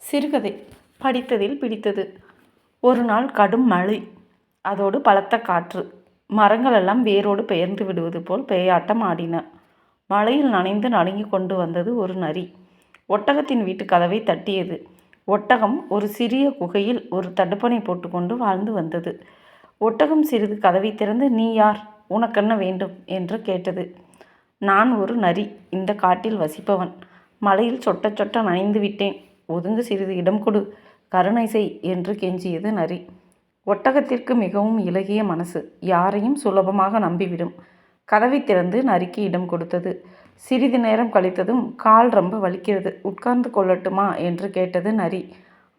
சிறுகதை படித்ததில் பிடித்தது. ஒரு நாள் கடும் மழை, அதோடு பலத்த காற்று. மரங்களெல்லாம் வேரோடு பெயர்ந்து விடுவது போல் பேயாட்டம் ஆடின. மழையில் நனைந்து நடுங்கி கொண்டு வந்தது ஒரு நரி. ஒட்டகத்தின் வீட்டு கதவை தட்டியது. ஒட்டகம் ஒரு சிறிய குகையில் ஒரு தடுப்பணை போட்டுக்கொண்டு வாழ்ந்து வந்தது. ஒட்டகம் சிறிது கதவை திறந்து, "நீ யார்? உனக்கென்ன வேண்டும்?" என்று கேட்டது. "நான் ஒரு நரி, இந்த காட்டில் வசிப்பவன். மழையில் சொட்ட சொட்ட நனைந்து விட்டேன். ஒதுங்க சிறிது இடம் கொடு, கருணை செய்" என்று கெஞ்சியது நரி. ஒட்டகத்திற்கு மிகவும் இளகிய மனசு, யாரையும் சுலபமாக நம்பிவிடும். கதவை திறந்து நரிக்கு இடம் கொடுத்தது. சிறிது நேரம் கழித்ததும், "கால் ரொம்ப வலிக்கிறது, உட்கார்ந்து கொள்ளட்டுமா?" என்று கேட்டது நரி.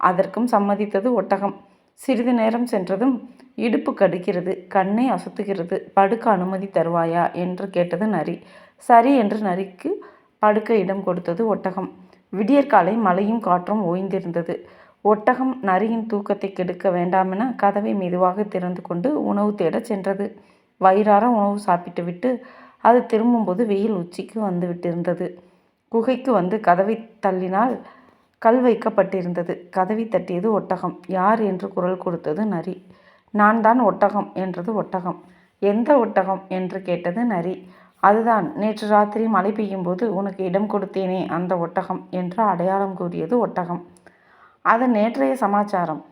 அதற்கும் சம்மதித்தது ஒட்டகம். சிறிது நேரம் சென்றதும், "இடுப்பு கடுக்கிறது, கண்ணை அசுத்துகிறது, படுக்க அனுமதி தருவாயா?" என்று கேட்டது நரி. சரி என்று நரிக்கு படுக்க இடம் கொடுத்தது ஒட்டகம். விடியற்காலை மழையும் காற்றும் ஓய்ந்திருந்தது. ஒட்டகம் நரியின் தூக்கத்தை கெடுக்க வேண்டாமென கதவை மெதுவாக திறந்து கொண்டு உணவு தேடச் சென்றது. வயிறார உணவு சாப்பிட்டுவிட்டு அது திரும்பும்போது வெயில் உச்சிக்கு வந்து விட்டிருந்தது. குகைக்கு வந்து கதவை தள்ளினால் கல் வைக்கப்பட்டிருந்தது. கதவை தட்டியது ஒட்டகம். "யார்?" என்று குரல் கொடுத்தது நரி. "நான் தான் ஒட்டகம்" என்றது ஒட்டகம். "எந்த ஒட்டகம்?" என்று கேட்டது நரி. "அதுதான் நேற்று ராத்திரி மழை பெய்யும்போது உனக்கு இடம் கொடுத்தேனே, அந்த ஒட்டகம்" என்று அடையாளம் கூறியது ஒட்டகம். "அது நேற்றைய சமாச்சாரம்.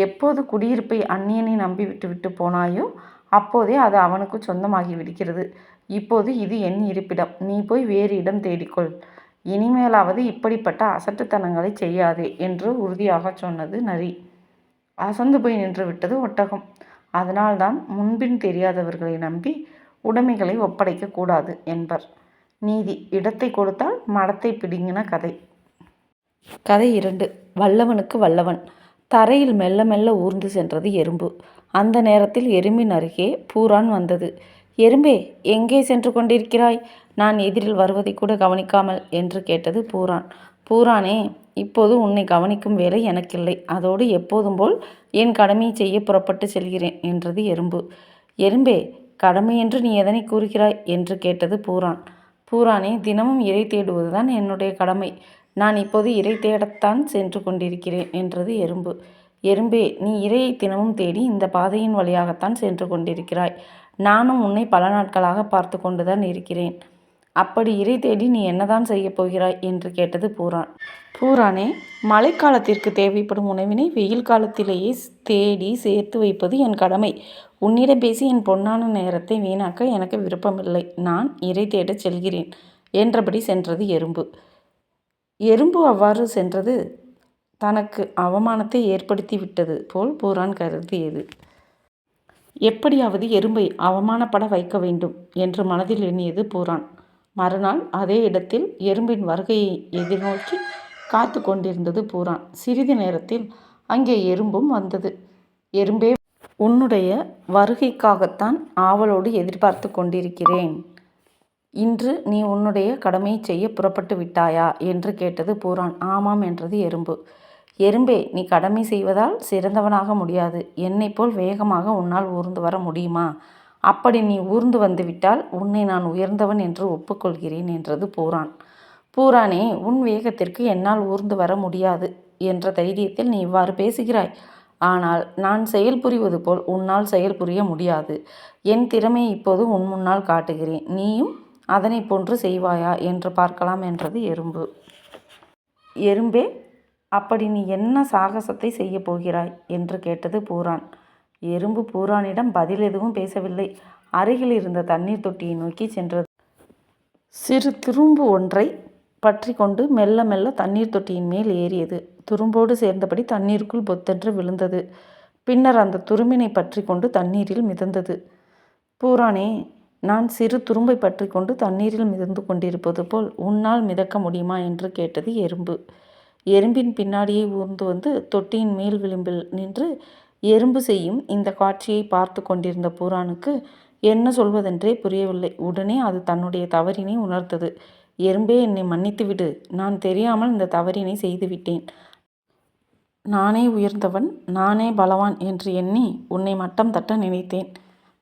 எப்போது குடியிருப்பை அந்நியனை நம்பி விட்டு போனாயோ அப்போதே அது அவனுக்கு சொந்தமாகி விடுகிறது. இப்போது இது என் இருப்பிடம். நீ போய் வேறு இடம் தேடிக்கொள். இனிமேலாவது இப்படிப்பட்ட அசட்டுத்தனங்களை செய்யாதே" என்று உறுதியாகச் சொன்னது நரி. அசந்து போய் நின்று விட்டது ஒட்டகம். அதனால்தான் முன்பின் தெரியாதவர்களை நம்பி உடைமைகளை ஒப்படைக்க கூடாது என்பர். நீதி: இடத்தை கொடுத்தால் மடத்தை பிடுங்கின கதை. கதை 2. வல்லவனுக்கு வல்லவன். தரையில் மெல்ல மெல்ல ஊர்ந்து சென்றது எறும்பு. அந்த நேரத்தில் எறும்பின் அருகே பூரான் வந்தது. "எறும்பே, எங்கே சென்று கொண்டிருக்கிறாய்? நான் எதிரில் வருவதை கூட கவனிக்காமல்" என்று கேட்டது பூரான். "பூரானே, இப்போது உன்னை கவனிக்கும் வேலை எனக்கில்லை. அதோடு எப்போதும் போல் என் கடமையை செய்ய புறப்பட்டு செல்கிறேன்" என்றது எறும்பு. "எறும்பே, கடமை என்று நீ எதனை கூறுகிறாய்?" என்று கேட்டது பூரான். "பூரானே, தினமும் இரை தேடுவதுதான் என்னுடைய கடமை. நான் இப்போது இரை தேடத்தான் சென்று கொண்டிருக்கிறேன்" என்றது எறும்பு. "எறும்பே, நீ இரையை தினமும் தேடி இந்த பாதையின் வழியாகத்தான் சென்று கொண்டிருக்கிறாய். நானும் உன்னை பல நாட்களாக பார்த்து கொண்டுதான் இருக்கிறேன். அப்படி இரை தேடி நீ என்னதான் செய்யப் போகிறாய்?" என்று கேட்டது பூரான். "பூரானே, மழைக்காலத்திற்கு தேவைப்படும் உணவினை வெயில் காலத்திலேயே தேடி சேர்த்து வைப்பது என் கடமை. உன்னிடம் பேசி என் பொன்னான நேரத்தை வீணாக்க எனக்கு விருப்பமில்லை. நான் இரை தேடச் செல்கிறேன்" என்றபடி சென்றது எறும்பு. எறும்பு அவ்வாறு சென்றது தனக்கு அவமானத்தை ஏற்படுத்தி விட்டது போல் பூரான் கருதியது. எப்படியாவது எறும்பை அவமானப்பட வைக்க வேண்டும் என்று மனதில் எண்ணியது பூரான். மறுநாள் அதே இடத்தில் எறும்பின் வருகையை எதிர்நோக்கி காத்து கொண்டிருந்தது பூரான். சிறிது நேரத்தில் அங்கே எறும்பும் வந்தது. "எறும்பே, உன்னுடைய வருகைக்காகத்தான் ஆவலோடு எதிர்பார்த்து கொண்டிருக்கிறேன். இன்று நீ உன்னுடைய கடமையை செய்ய புறப்பட்டு விட்டாயா?" என்று கேட்டது பூரான். "ஆமாம்" என்றது எறும்பு. "எறும்பே, நீ கடமை செய்வதால் சிறந்தவனாக முடியாது. என்னைப் போல் வேகமாக உன்னால் ஊர்ந்து வர முடியுமா? அப்படி நீ ஊர்ந்து வந்துவிட்டால் உன்னை நான் உயர்ந்தவன் என்று ஒப்புக்கொள்கிறேன்" என்றது பூரான். "பூரானே, உன் வேகத்திற்கு என்னால் ஊர்ந்து வர முடியாது என்ற தைரியத்தில் நீ இவ்வாறு பேசுகிறாய். ஆனால் நான் செயல் புரிவது போல் உன்னால் செயல் புரிய முடியாது. என் திறமையை இப்போது உன் முன்னால் காட்டுகிறேன். நீயும் அதனை போன்று செய்வாயா என்று பார்க்கலாம்" என்றது எறும்பு. "எறும்பே, அப்படி நீ என்ன சாகசத்தை செய்ய போகிறாய்?" என்று கேட்டது பூரான். எறும்பு பூரானிடம் பதில் எதுவும் பேசவில்லை. அருகில் இருந்த தண்ணீர் தொட்டியை நோக்கி சென்றது. சிறு துரும்பு ஒன்றை பற்றி கொண்டு மெல்ல மெல்ல தண்ணீர் தொட்டியின் மேல் ஏறியது. துரும்போடு சேர்ந்தபடி தண்ணீருக்குள் பொத்தென்று விழுந்தது. பின்னர் அந்த துரும்பினை பற்றி கொண்டு தண்ணீரில் மிதந்தது. "பூரானே, நான் சிறு துரும்பை பற்றி கொண்டு தண்ணீரில் மிதந்து கொண்டிருப்பது போல் உன்னால் மிதக்க முடியுமா?" என்று கேட்டது எறும்பு. எறும்பின் பின்னாடியே ஊர்ந்து வந்து தொட்டியின் மேல் விளிம்பில் நின்று எறும்பு செய்யும் இந்த காட்சியை பார்த்து கொண்டிருந்த பூரானுக்கு என்ன சொல்வதென்றே புரியவில்லை. உடனே அது தன்னுடைய தவறினை உணர்த்தது. "எறும்பே, என்னை மன்னித்து விடு. நான் தெரியாமல் இந்த தவறினை செய்துவிட்டேன். நானே உயர்ந்தவன், நானே பலவான் என்று எண்ணி உன்னை மட்டம் தட்ட நினைத்தேன்.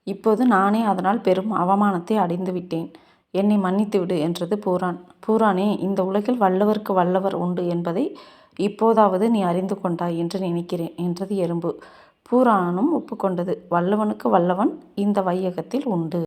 இப்போது நானே அதனால் பெரும் அவமானத்தை அடைந்து விட்டேன். என்னை மன்னித்துவிடு" என்றது பூரான். "பூரானே, இந்த உலகில் வல்லவருக்கு வல்லவர் உண்டு என்பதை இப்போதாவது நீ அறிந்து கொண்டாய் என்று நினைக்கிறேன் என்றது எறும்பு. பூராணம் ஒப்புக்கொண்டது. வல்லவனுக்கு வல்லவன் இந்த வையகத்தில் உண்டு.